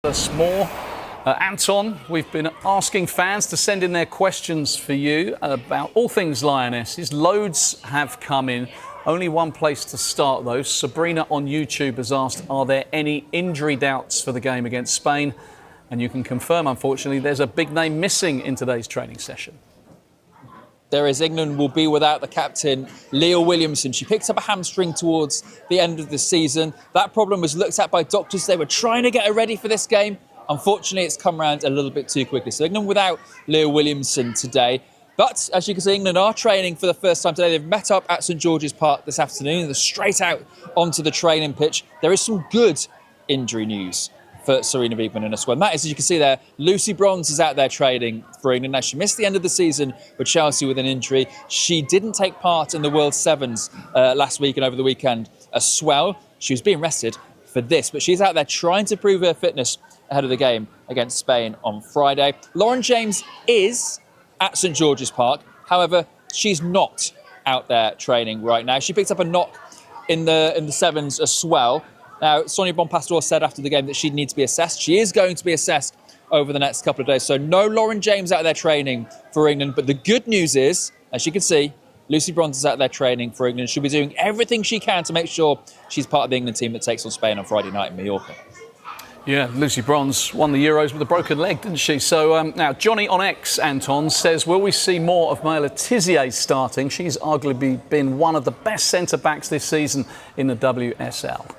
Us more. Anton, we've been asking fans to send in their questions for you about all things Lionesses. Loads have come in. Only one place to start though. Sabrina on YouTube has asked, are there any injury doubts for the game against Spain? And you can confirm, unfortunately, there's a big name missing in today's training session. There is. England will be without the captain, Leah Williamson. She picked up a hamstring towards the end of the season. That problem was looked at by doctors. They were trying to get her ready for this game. Unfortunately, it's come around a little bit too quickly. So England without Leah Williamson today. But as you can see, England are training for the first time today. They've met up at St George's Park this afternoon. They're straight out onto the training pitch. There is some good injury news for Sarina Wiegman in a squad. And that is, as you can see there, Lucy Bronze is out there training for England. Now, she missed the end of the season with Chelsea with an injury. She didn't take part in the World Sevens last week and over the weekend as well. She was being rested for this, but she's out there trying to prove her fitness ahead of the game against Spain on Friday. Lauren James is at St George's Park. However, she's not out there training right now. She picked up a knock in the sevens as well. Now, Sonia Bonpastor said after the game that she'd need to be assessed. She is going to be assessed over the next couple of days. So no Lauren James out there training for England. But the good news is, as you can see, Lucy Bronze is out there training for England. She'll be doing everything she can to make sure she's part of the England team that takes on Spain on Friday night in Mallorca. Yeah, Lucy Bronze won the Euros with a broken leg, didn't she? So now Johnny on X, Anton, says, will we see more of Maya Letizier starting? She's arguably been one of the best centre-backs this season in the WSL.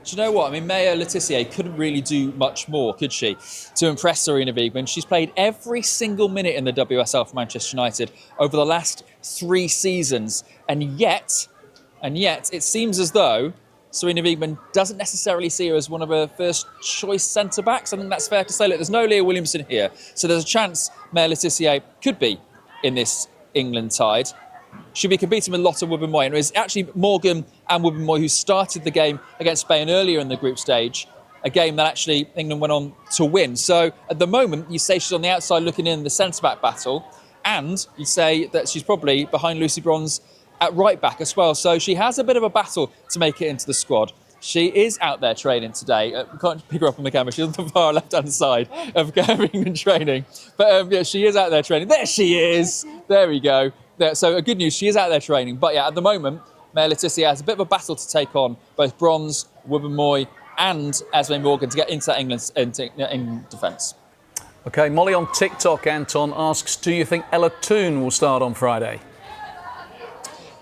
Do you know what? I mean, Maya Letizier couldn't really do much more, could she, to impress Sarina Wiegman. She's played every single minute in the WSL for Manchester United over the last 3 seasons. And yet, it seems as though Sarina Wiegman doesn't necessarily see her as one of her first choice centre-backs. I think that's fair to say. Look, there's no Leah Williamson here. So there's a chance Maya Letizier could be in this England side. She'll be competing with Lotte Wubben-Moy. And it was actually Morgan and Wubben-Moy who started the game against Spain earlier in the group stage, a game that actually England went on to win. So at the moment, you say she's on the outside looking in the centre-back battle, and you say that she's probably behind Lucy Bronze at right-back as well. So she has a bit of a battle to make it into the squad. She is out there training today. We can't pick her up on the camera. She's on the far left-hand side of England training. But yeah, she is out there training. There she is. There we go. So good news, she is out there training. But yeah, at the moment, Maya Letizier has a bit of a battle to take on both Bronze, Wubben-Moy and Esme Morgan to get into that England defence. OK, Molly on TikTok, Anton, asks, do you think Ella Toone will start on Friday?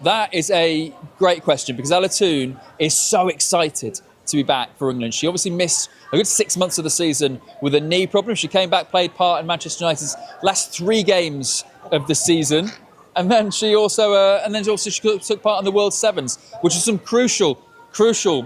That is a great question because Ella Toone is so excited to be back for England. She obviously missed a good 6 months of the season with a knee problem. She came back, played part in Manchester United's last 3 games of the season. And then she also took part in the World Sevens, which is some crucial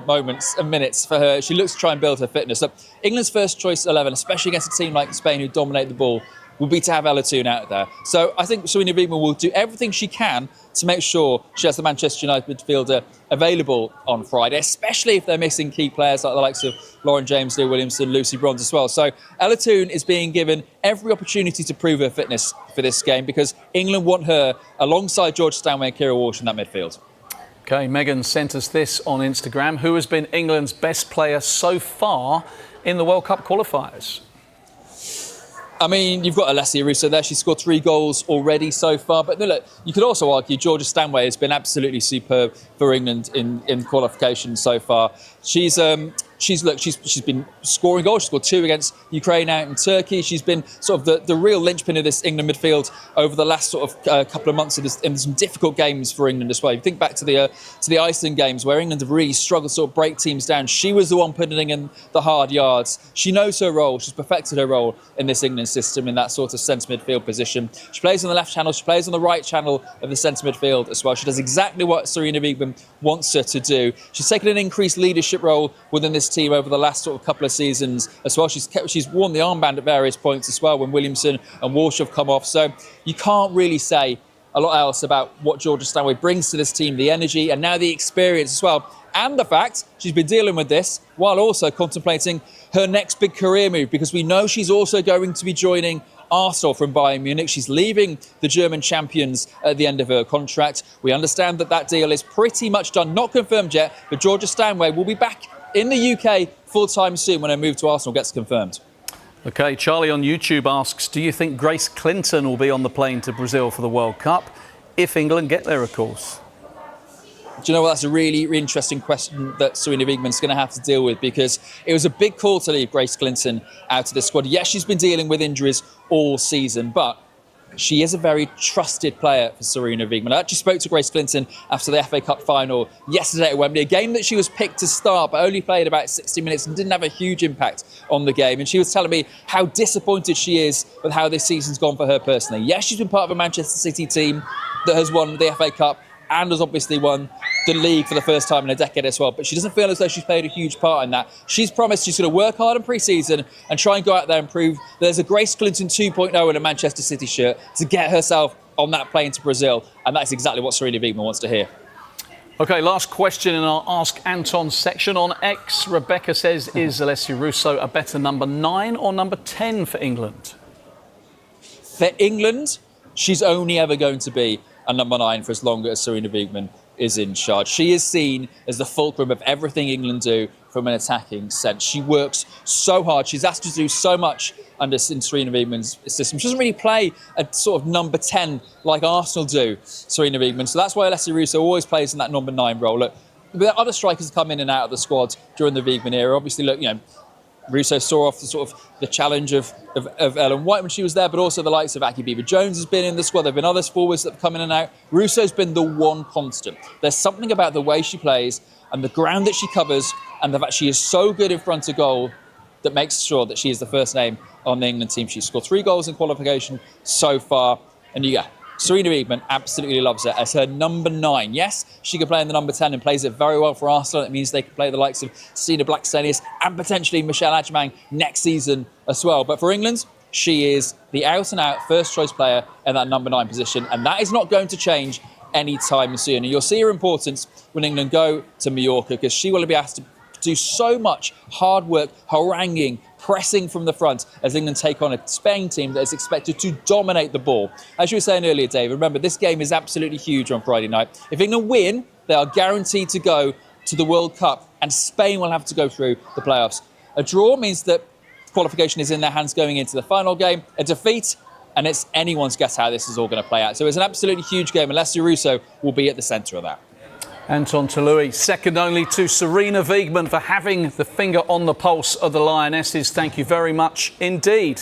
moments and minutes for her. She looks to try and build her fitness. So England's first choice 11, especially against a team like Spain who dominate the ball, will be to have Ella Toone out there. So I think Sarina Wiegman will do everything she can to make sure she has the Manchester United midfielder available on Friday, especially if they're missing key players like the likes of Lauren James, Leah Williamson, Lucy Bronze as well. So Ella Toone is being given every opportunity to prove her fitness for this game because England want her alongside Georgia Stanway and Kira Walsh in that midfield. OK, Megan sent us this on Instagram. Who has been England's best player so far in the World Cup qualifiers? I mean, you've got Alessia Russo there. She's scored 3 goals already so far. But look, you could also argue Georgia Stanway has been absolutely superb for England in qualification so far. She's been scoring goals. She scored 2 against Ukraine out in Turkey. She's been sort of the real linchpin of this England midfield over the last sort of couple of months in some difficult games for England as well. You think back to the Iceland games where England have really struggled to sort of break teams down. She was the one putting in the hard yards. She knows her role. She's perfected her role in this England system in that sort of centre midfield position. She plays on the left channel. She plays on the right channel of the centre midfield as well. She does exactly what Sarina Wiegman wants her to do. She's taken an increased leadership role within this team over the last sort of couple of seasons as well. She's worn the armband at various points as well when Williamson and Walsh have come off. So you can't really say a lot else about what Georgia Stanway brings to this team, the energy and now the experience as well. And the fact she's been dealing with this while also contemplating her next big career move, because we know she's also going to be joining Arsenal from Bayern Munich. She's leaving the German champions at the end of her contract. We understand that that deal is pretty much done, not confirmed yet, but Georgia Stanway will be back in the UK full-time soon when her move to Arsenal gets confirmed. OK, Charlie on YouTube asks, do you think Grace Clinton will be on the plane to Brazil for the World Cup? If England get there, of course. Do you know what? That's a really, really interesting question that Sarina Wiegman's going to have to deal with, because it was a big call to leave Grace Clinton out of the squad. Yes, she's been dealing with injuries all season, but she is a very trusted player for Sarina Wiegman. I actually spoke to Grace Clinton after the FA Cup final yesterday at Wembley, a game that she was picked to start but only played about 60 minutes and didn't have a huge impact on the game. And she was telling me how disappointed she is with how this season's gone for her personally. Yes, she's been part of a Manchester City team that has won the FA Cup and has obviously won the league for the first time in a decade as well. But she doesn't feel as though she's played a huge part in that. She's promised she's going to work hard in pre-season and try and go out there and prove there's a Grace Clinton 2.0 in a Manchester City shirt to get herself on that plane to Brazil. And that's exactly what Sarina Wiegman wants to hear. OK, last question in our Ask Anton section on X. Rebecca says, is Alessia Russo a better number 9 or number 10 for England? For England, she's only ever going to be a number 9 for as long as Sarina Wiegman is in charge. She is seen as the fulcrum of everything England do from an attacking sense. She works so hard. She's asked to do so much under Sarina Wiegman's system. She doesn't really play a sort of number 10 like Arsenal do, Sarina Wiegman. So that's why Alessia Russo always plays in that number 9 role. Look, the other strikers come in and out of the squad during the Wiegman era. Obviously, look, Russo saw off the sort of the challenge of Ellen White when she was there, but also the likes of Aki Beaver-Jones has been in the squad. There have been others forwards that have come in and out. Russo's been the one constant. There's something about the way she plays and the ground that she covers and the fact she is so good in front of goal that makes sure that she is the first name on the England team. She's scored 3 goals in qualification so far. And Sarina Wiegman absolutely loves it as her number 9. Yes, she can play in the number 10 and plays it very well for Arsenal. It means they can play the likes of Stina Blackstenius and potentially Michelle Adjemang next season as well. But for England, she is the out-and-out first-choice player in that number 9 position, and that is not going to change anytime soon. And you'll see her importance when England go to Mallorca, because she will be asked to do so much hard work, haranguing, pressing from the front as England take on a Spain team that is expected to dominate the ball. As you were saying earlier, Dave, remember, this game is absolutely huge on Friday night. If England win, they are guaranteed to go to the World Cup, and Spain will have to go through the playoffs. A draw means that qualification is in their hands going into the final game. A defeat, and it's anyone's guess how this is all going to play out. So it's an absolutely huge game, and Alessia Russo will be at the centre of that. Anton Toloui, second only to Sarina Wiegman for having the finger on the pulse of the Lionesses. Thank you very much indeed.